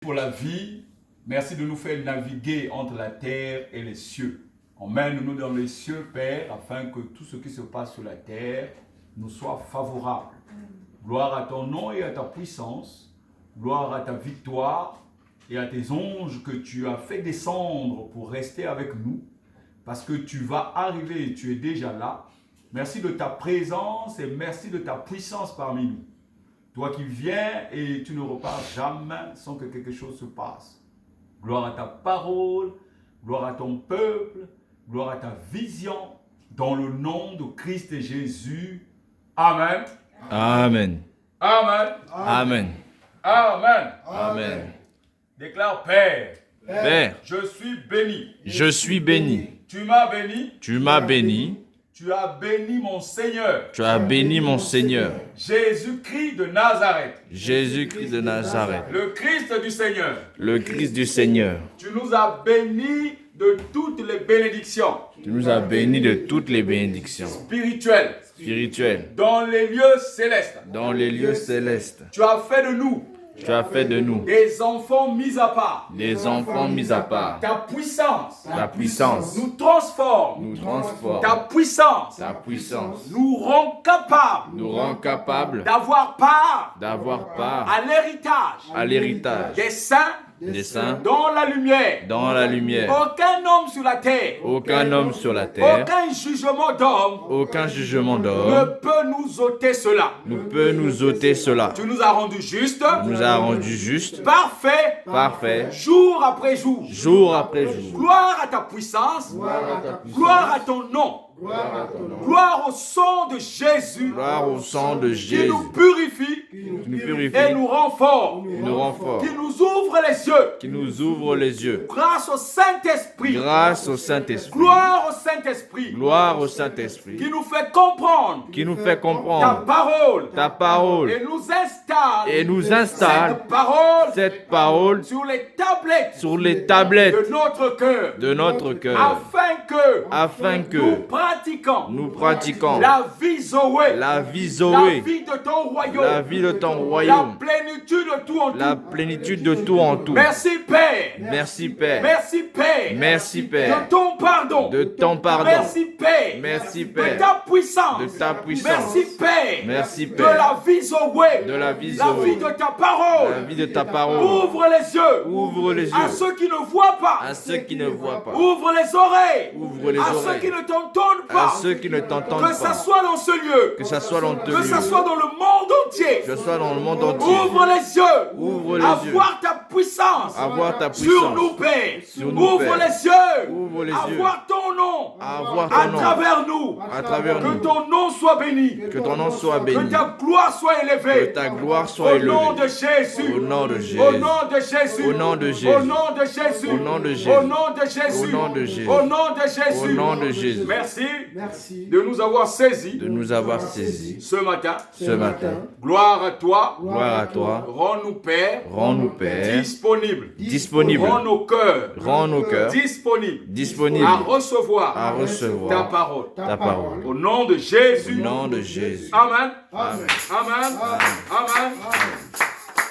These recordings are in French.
Pour la vie, merci de nous faire naviguer entre la terre et les cieux. Emmène-nous dans les cieux, Père, afin que tout ce qui se passe sur la terre nous soit favorable. Gloire à ton nom et à ta puissance, gloire à ta victoire et à tes anges que tu as fait descendre pour rester avec nous, parce que tu vas arriver, tu es déjà là. Merci de ta présence et merci de ta puissance parmi nous. Toi qui viens et tu ne repars jamais sans que quelque chose se passe. Gloire à ta parole, gloire à ton peuple, gloire à ta vision, dans le nom de Christ et Jésus. Amen. Amen. Amen. Amen. Amen. Amen. Déclare Père. Père, Je suis béni. je suis béni. Tu m'as béni. Tu m'as béni. Tu as béni mon Seigneur. Tu as béni mon Seigneur. Jésus-Christ de Nazareth. Jésus-Christ de Nazareth. Le Christ du Seigneur. Le Christ du Seigneur. Tu nous as bénis de toutes les bénédictions Tu nous as bénis de toutes les bénédictions spirituelles spirituelles dans les lieux célestes. dans les lieux célestes. Tu as fait de nous Tu as fait de nous des enfants mis à part. des enfants mis à part. Ta puissance Ta puissance nous transforme. nous transforme. Ta puissance Ta puissance nous rend capables nous rend capables d'avoir part d'avoir part à l'héritage à l'héritage des saints des saints dans la lumière. dans la lumière. Aucun homme sur la terre, Aucun homme sur la terre, aucun jugement d'homme aucun jugement ne d'homme peut nous ôter cela. ne peut nous ôter cela. Tu nous as rendus justes, Nous a rendus justes, parfaits, parfaits, jour après jour. jour après jour. Gloire à ta puissance, gloire à ton nom, gloire au sang de Jésus Gloire au sang de qui Jésus nous purifie qui nous et purifie, nous rend forts, qui nous rend forts, qui nous ouvre les yeux qui nous ouvre les yeux. grâce au Saint-Esprit. Grâce au Saint-Esprit, Gloire au Saint-Esprit gloire au Saint-Esprit, qui nous fait comprendre qui nous fait ta comprendre parole ta parole et nous installe et nous installe cette parole cette parole sur les tablettes sur les tablettes de notre cœur de notre cœur, afin que nous pratiquons la vie Zoé, la vie la Zoé, vie de ton royaume, la vie de ton la royaume, plénitude de tout en la tout. plénitude de tout en tout. Merci Père, Merci Père, merci Père, merci de Père, ton pardon, de ton pardon. merci Père, Merci de Père, ta puissance, de ta puissance. merci Père, Merci de Père, la vie Zoé, de la vie la vie Zoé, de ta la parole. vie de ta parole. Ouvre les yeux Ouvre les à yeux ceux qui ne voient pas. à ceux qui ne voient pas, Ouvre les oreilles Ouvre les à ceux oreilles qui ne t'entendent à pas. ceux qui ne t'entendent Que ça pas, soit dans ce lieu, que ça soit dans ton que ça lieu, soit dans le monde entier. que ce soit dans le monde entier. Ouvre les yeux Ouvre les à yeux voir ta puissance à voir ta sur puissance nous, Père. sur nous, Ouvre Père. les yeux Ouvre les à yeux voir ton nom à voir à ton nom travers nous. à travers Que nous. ton nom soit béni. Que ton nom soit Que béni, ta gloire soit que élevée. ta gloire soit Au nom élevée. de Jésus. Au nom de Jésus. Au nom de Jésus. Au nom de Jésus. Au nom de Jésus. Au nom de Jésus. Au nom de Jésus. Au nom de Jésus. Au nom de Jésus. Au nom de Jésus. Merci de nous avoir saisis De nous avoir saisis ce matin. ce matin. Gloire à toi. Gloire à toi. Rends-nous, Père, Rends-nous, Père, disponibles. disponibles. Rends nos cœurs Rends nos cœurs disponibles disponibles à recevoir à ta recevoir parole. ta parole. Au nom de Au Jésus. nom de Jésus. Amen. Amen. Amen. Amen.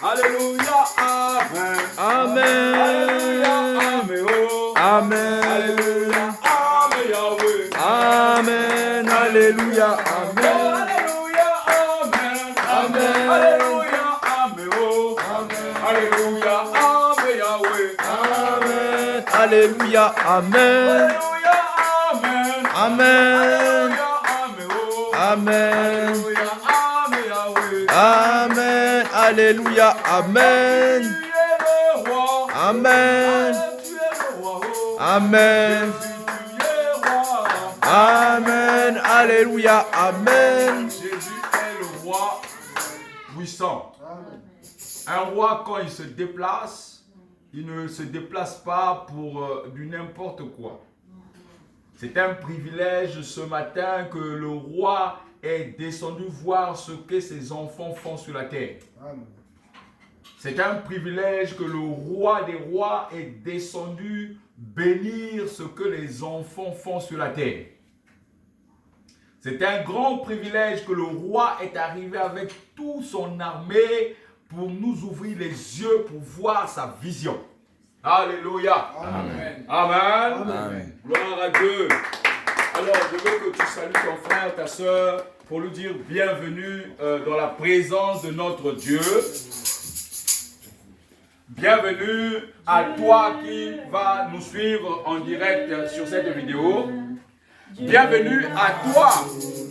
Alléluia. Amen. Amen. Amen. Oh. Amen. Alléluia. Amen. Yahweh. Amen. Alléluia. Amen. Alléluia. Amen. Amen. Alléluia. Amen. Oh. Alléluia. Amen. Yahweh. Amen. Alléluia. Amen. Alléluia. Amen. Amen. Alléluia. Amen. Oh. Amen. Alléluia. Amen. Yahweh. Amen. Alléluia. Amen. Tu es le roi. Amen. Tu es le roi. Oh. Amen. Tu es roi. Amen. Alléluia. Amen. Jésus est le roi puissant. Un roi, quand il se déplace, il ne se déplace pas pour du n'importe quoi. C'est un privilège ce matin que le roi est descendu voir ce que ses enfants font sur la terre. C'est un privilège que le roi des rois est descendu bénir ce que les enfants font sur la terre. C'est un grand privilège que le roi est arrivé avec toute son armée pour nous ouvrir les yeux pour voir sa vision. Alléluia. Amen. Amen. Amen. Gloire à Dieu. Alors, je veux que tu salues ton frère, ta soeur, pour lui dire bienvenue dans la présence de notre Dieu. Bienvenue à toi qui vas nous suivre en direct sur cette vidéo. Bienvenue à toi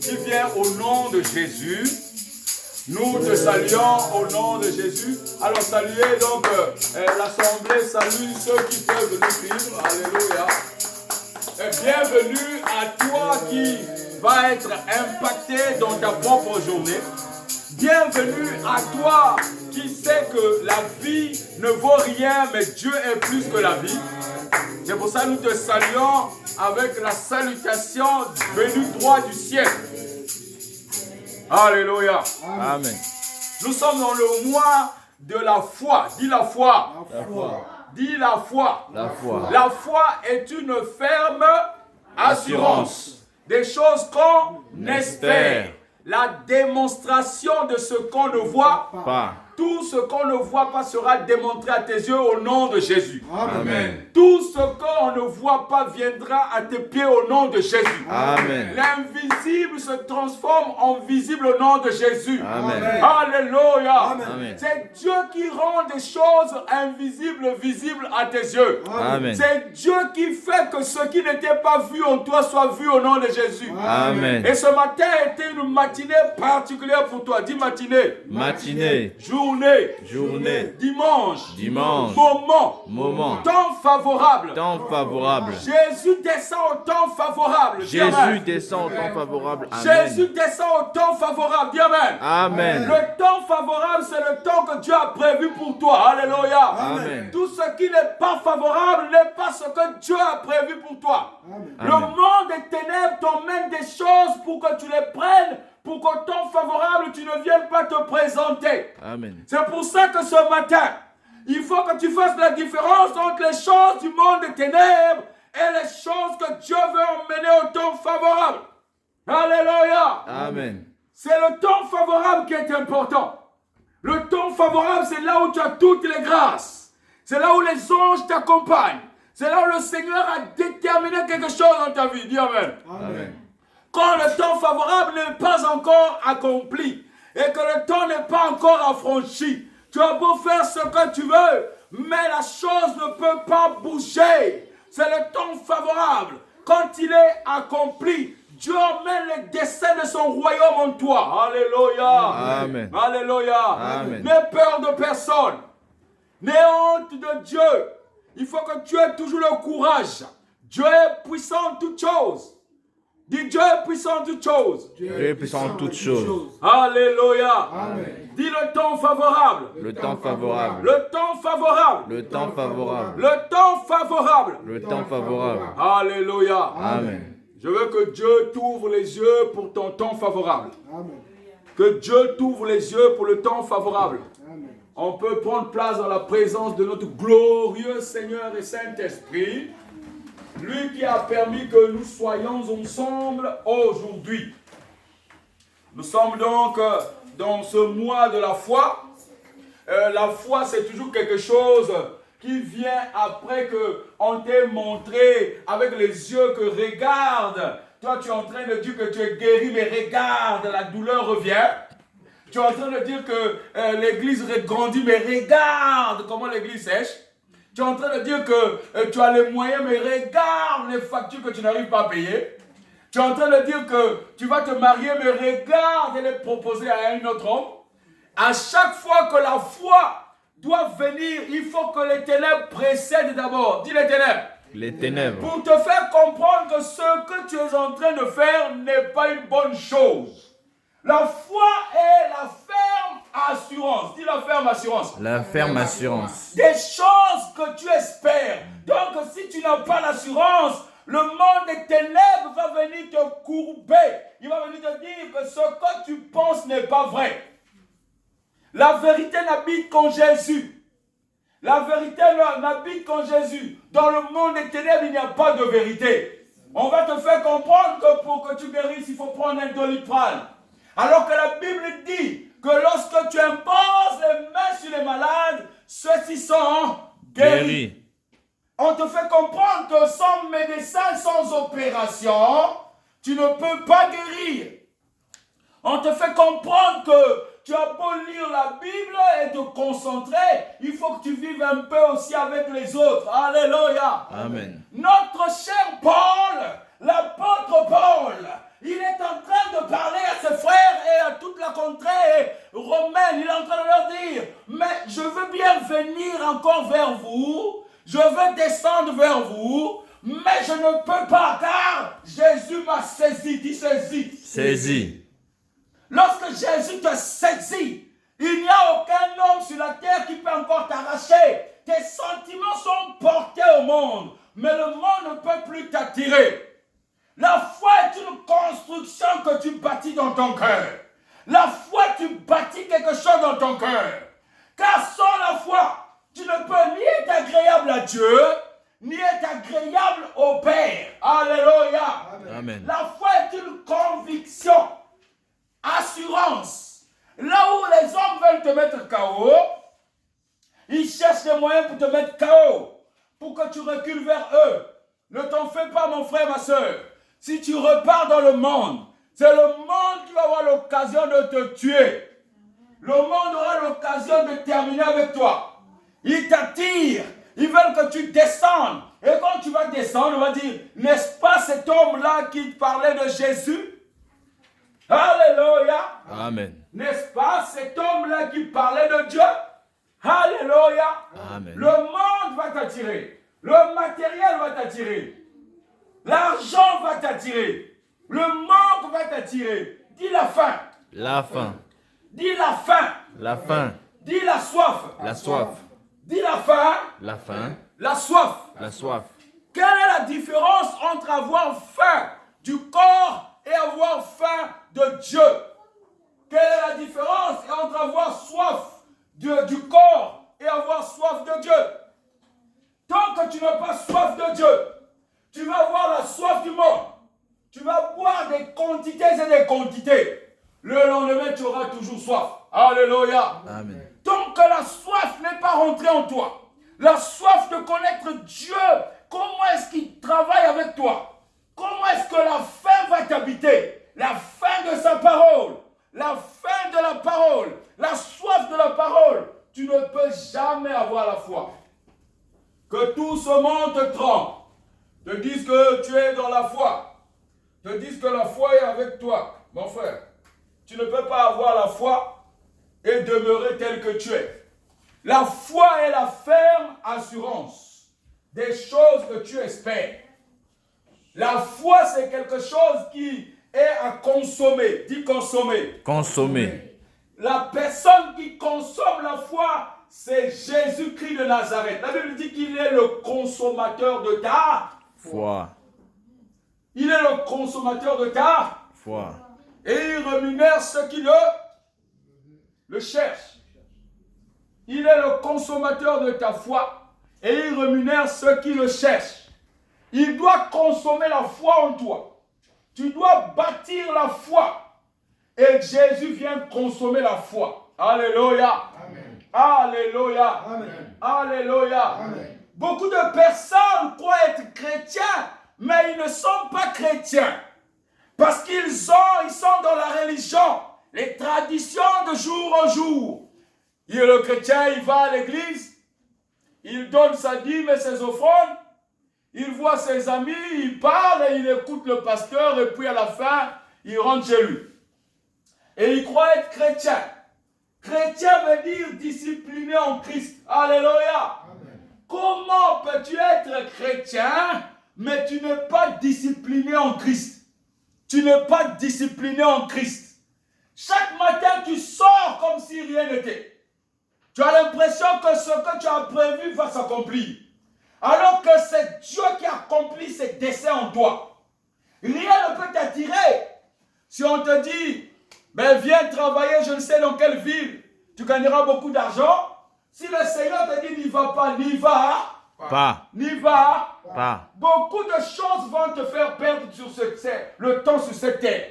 qui viens au nom de Jésus. Nous te saluons au nom de Jésus. Alors saluez donc l'assemblée, salue ceux qui peuvent nous suivre. Alléluia. Et bienvenue à toi qui va être impacté dans ta propre journée. Bienvenue à toi qui sais que la vie ne vaut rien, mais Dieu est plus que la vie. C'est pour ça que nous te saluons avec la salutation venue droit du ciel. Alléluia. Amen. Nous sommes dans le mois de la foi. Dis la foi. La foi. Dis la foi. La foi. La foi est une ferme assurance des choses qu'on espère. La démonstration de ce qu'on ne voit Pas. Tout ce qu'on ne voit pas sera démontré à tes yeux au nom de Jésus. Amen. Tout ce qu'on ne voit pas viendra à tes pieds au nom de Jésus. Amen. L'invisible se transforme en visible au nom de Jésus. Amen. Alléluia. Amen. C'est Dieu qui rend des choses invisibles visibles à tes yeux. Amen. C'est Dieu qui fait que ce qui n'était pas vu en toi soit vu au nom de Jésus. Amen. Et ce matin était une matinée particulière pour toi. Dis matinée. Matinée. Journée, dimanche, moment, temps favorable. Jésus descend au temps favorable. Jésus descend au temps favorable. Amen. Jésus descend au temps favorable. Dis amen. Amen. Le temps favorable, c'est le temps que Dieu a prévu pour toi. Alléluia. Amen. Tout ce qui n'est pas favorable n'est pas ce que Dieu a prévu pour toi. Amen. Le monde des ténèbres t'emmène des choses pour que tu les prennes. Pour qu'au temps favorable, tu ne viennes pas te présenter. Amen. C'est pour ça que ce matin, il faut que tu fasses la différence entre les choses du monde des ténèbres et les choses que Dieu veut emmener au temps favorable. Alléluia. Amen. C'est le temps favorable qui est important. Le temps favorable, c'est là où tu as toutes les grâces. C'est là où les anges t'accompagnent. C'est là où le Seigneur a déterminé quelque chose dans ta vie. Dis amen. Amen. Quand le temps favorable n'est pas encore accompli et que le temps n'est pas encore affranchi, tu as beau faire ce que tu veux, mais la chose ne peut pas bouger. C'est le temps favorable. Quand il est accompli, Dieu emmène les desseins de son royaume en toi. Alléluia. Amen. Alléluia. Amen. N'aie peur de personne. N'aie honte de Dieu. Il faut que tu aies toujours le courage. Dieu est puissant en toutes choses. Dis Dieu est puissant en toutes choses. Dieu est puissant en toutes choses. Alléluia. Amen. Dis le temps favorable. Le temps favorable. Le temps favorable. Le temps favorable. Le temps favorable. Le temps favorable. Alléluia. Amen. Je veux que Dieu t'ouvre les yeux pour ton temps favorable. Amen. Que Dieu t'ouvre les yeux pour le temps favorable. Amen. On peut prendre place dans la présence de notre glorieux Seigneur et Saint-Esprit. Lui qui a permis que nous soyons ensemble aujourd'hui. Nous sommes donc dans ce mois de la foi. La foi, c'est toujours quelque chose qui vient après qu'on t'ait montré avec les yeux que regarde. Toi, tu es en train de dire que tu es guéri, mais regarde, la douleur revient. Tu es en train de dire que l'église grandit, mais regarde comment l'église sèche. Tu es en train de dire que tu as les moyens, mais regarde les factures que tu n'arrives pas à payer. Tu es en train de dire que tu vas te marier, mais regarde et les proposer à un autre homme. À chaque fois que la foi doit venir, il faut que les ténèbres précèdent d'abord. Dis les ténèbres. Les ténèbres. Pour te faire comprendre que ce que tu es en train de faire n'est pas une bonne chose. La foi est la ferme assurance. Dis la ferme assurance. La ferme assurance. Des choses que tu espères. Donc si tu n'as pas l'assurance, le monde des ténèbres va venir te courber. Il va venir te dire que ce que tu penses n'est pas vrai. La vérité n'habite qu'en Jésus. La vérité n'habite qu'en Jésus. Dans le monde des ténèbres, il n'y a pas de vérité. On va te faire comprendre que pour que tu guérisses, il faut prendre un Doliprane. Alors que la Bible dit que lorsque tu imposes les mains sur les malades, ceux-ci sont guéris. On te fait comprendre que sans médecin, sans opération, tu ne peux pas guérir. On te fait comprendre que tu as beau lire la Bible et te concentrer, il faut que tu vives un peu aussi avec les autres. Alléluia. Amen. Notre cher Paul, l'apôtre Paul, il est en train de parler à ses frères et à toute la contrée romaine. Il est en train de leur dire, mais je veux bien venir encore vers vous, je veux descendre vers vous, mais je ne peux pas car Jésus m'a saisi. Dis saisi. Saisi. Lorsque Jésus te saisit, il n'y a aucun homme sur la terre qui peut encore t'arracher. Tes sentiments sont portés au monde, mais le monde ne peut plus t'attirer. La foi est une construction que tu bâtis dans ton cœur. La foi, tu bâtis quelque chose dans ton cœur. Car sans la foi, tu ne peux ni être agréable à Dieu, ni être agréable au Père. Alléluia. Amen. La foi est une conviction. Assurance. Là où les hommes veulent te mettre KO, ils cherchent des moyens pour te mettre KO, pour que tu recules vers eux. Ne t'en fais pas, mon frère, ma soeur. Si tu repars dans le monde, c'est le monde qui va avoir l'occasion de te tuer. Le monde aura l'occasion de terminer avec toi. Ils t'attirent. Ils veulent que tu descendes. Et quand tu vas descendre, on va dire, n'est-ce pas cet homme-là qui parlait de Jésus? Alléluia. Amen. N'est-ce pas cet homme-là qui parlait de Dieu? Alléluia. Amen. Le monde va t'attirer. Le matériel va t'attirer. L'argent va t'attirer. Le manque va t'attirer. Dis la faim. La faim. Dis la faim. La faim. Dis la soif. La soif. Dis la faim. La faim. La soif. La soif. Quelle est la différence entre avoir faim du corps et avoir faim de Dieu? Quelle est la différence entre avoir soif du corps et avoir soif de Dieu? Tant que tu n'as pas soif de Dieu, tu vas avoir la soif du monde. Tu vas boire des quantités et des quantités. Le lendemain, tu auras toujours soif. Alléluia. Amen. Tant que la soif n'est pas rentrée en toi, la soif de connaître Dieu, comment est-ce qu'il travaille avec toi? Comment est-ce que la faim va t'habiter? La faim de sa parole, la faim de la parole, la soif de la parole. Tu ne peux jamais avoir la foi. Que tout ce monde te trompe, te dise que tu es dans la foi, te dise que la foi est avec toi. Mon frère, tu ne peux pas avoir la foi et demeurer tel que tu es. La foi est la ferme assurance des choses que tu espères. La foi, c'est quelque chose qui est à consommer. Dis consommer. Consommer. La personne qui consomme la foi, c'est Jésus-Christ de Nazareth. La Bible dit qu'il est le consommateur de ta foi. Il est le consommateur de ta foi. Et il rémunère ceux qui le cherchent. Il est le consommateur de ta foi et il rémunère ceux qui le cherchent. Il doit consommer la foi en toi. Tu dois bâtir la foi. Et Jésus vient consommer la foi. Alléluia. Amen. Alléluia. Amen. Alléluia. Amen. Beaucoup de personnes croient être chrétiens, mais ils ne sont pas chrétiens. Parce qu'ils sont dans la religion, les traditions de jour en jour. Et le chrétien, il va à l'église, il donne sa dîme et ses offrandes, il voit ses amis, il parle et il écoute le pasteur et puis à la fin, il rentre chez lui. Et il croit être chrétien. Chrétien veut dire discipliné en Christ. Alléluia. Amen. Comment peux-tu être chrétien, mais tu n'es pas discipliné en Christ? Tu n'es pas discipliné en Christ. Chaque matin, tu sors comme si rien n'était. Tu as l'impression que ce que tu as prévu va s'accomplir. Alors que c'est Dieu qui accomplit ses desseins en toi. Rien ne peut t'attirer. Si on te dit, ben viens travailler, je ne sais dans quelle ville, tu gagneras beaucoup d'argent. Si le Seigneur te dit, n'y va pas, n'y va pas. N'y va pas. Beaucoup de choses vont te faire perdre le temps sur cette terre.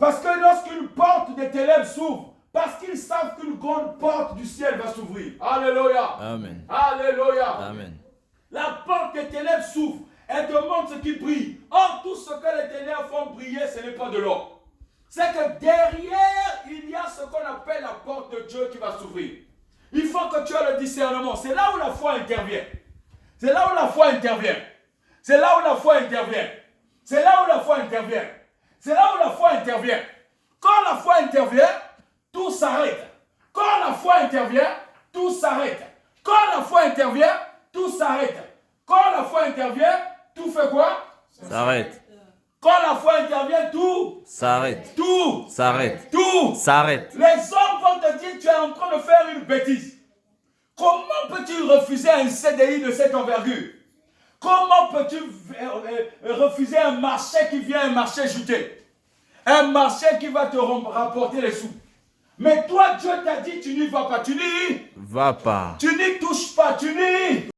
Parce que lorsqu'une porte des ténèbres s'ouvre, parce qu'ils savent qu'une grande porte du ciel va s'ouvrir. Alléluia. Amen. Alléluia. Amen. La porte des ténèbres s'ouvre. Elle te montre ce qui brille. Or, tout ce que les ténèbres font briller, ce n'est pas de l'or. C'est que derrière, il y a ce qu'on appelle la porte de Dieu qui va s'ouvrir. Il faut que tu aies le discernement. C'est là où la foi intervient. C'est là où la foi intervient. C'est là où la foi intervient. C'est là où la foi intervient. C'est là où la foi intervient. Quand la foi intervient, tout s'arrête. Quand la foi intervient, tout s'arrête. Quand la foi intervient, tout s'arrête. Quand la foi intervient, tout fait quoi? S'arrête. Quand la foi intervient, tout S'arrête. Tout S'arrête. Tout S'arrête. Les hommes vont te dire tu es en train de faire une bêtise. Comment peux-tu refuser un CDI de cette envergure? Comment peux-tu refuser un marché qui vient, un marché juté? Un marché qui va te rapporter les sous. Mais toi, Dieu t'a dit tu n'y vas pas. Tu n'y Va pas. touches pas. Tu n'y